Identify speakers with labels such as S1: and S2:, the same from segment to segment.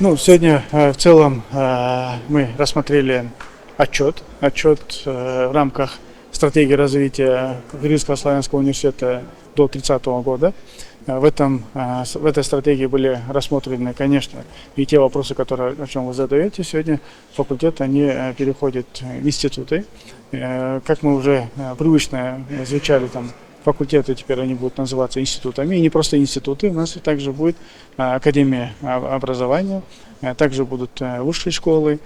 S1: Ну, сегодня в целом мы рассмотрели отчет в рамках стратегии развития Кыргызского славянского университета до 30 года. В этой стратегии были рассмотрены, конечно, и те вопросы, о чем вы задаете сегодня. Факультеты, они переходят в институты. Как мы уже привычно изучали там, факультеты, теперь они будут называться институтами. И не просто институты, у нас также будет академия образования, также будут высшие школы,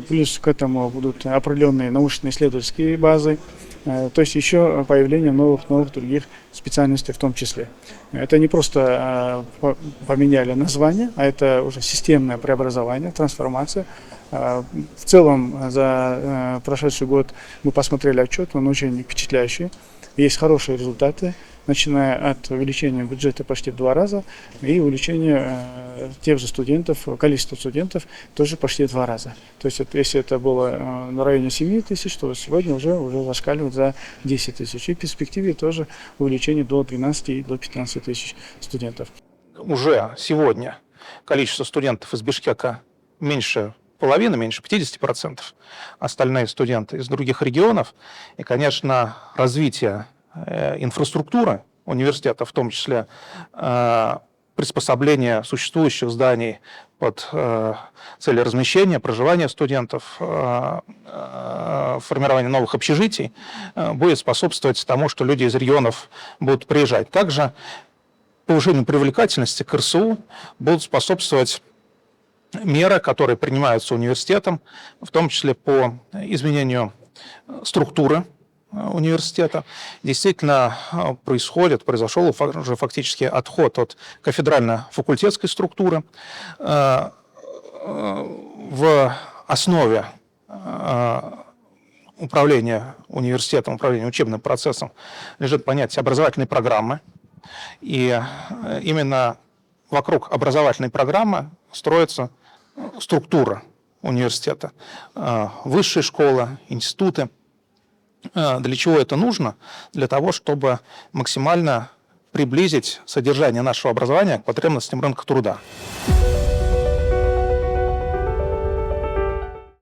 S1: плюс к этому будут определенные научно-исследовательские базы, то есть еще появление новых других специальностей в том числе. Это не просто поменяли название, а это уже системное преобразование, трансформация. В целом за прошедший год мы посмотрели отчет, он очень впечатляющий. Есть хорошие результаты, начиная от увеличения бюджета почти в 2 раза и увеличения тех же студентов, количества студентов тоже почти в 2 раза. То есть если это было на районе 7 тысяч, то сегодня уже зашкаливает за 10 тысяч. И в перспективе тоже увеличение до 12 и до 15 тысяч студентов.
S2: Уже сегодня количество студентов из Бишкека меньше половины, меньше 50%, остальные студенты из других регионов. И, конечно, развитие инфраструктуры университета, в том числе приспособление существующих зданий под цели размещения, проживания студентов, формирование новых общежитий, будет способствовать тому, что люди из регионов будут приезжать. Также повышению привлекательности к РСУ будут способствовать меры, которые принимаются университетом, в том числе по изменению структуры университета. Действительно произошел уже фактически отход от кафедрально-факультетской структуры. В основе управления университетом, управления учебным процессом лежит понятие образовательной программы. И именно вокруг образовательной программы строится структура университета. Высшие школы, институты. Для чего это нужно? Для того, чтобы максимально приблизить содержание нашего образования к потребностям рынка труда.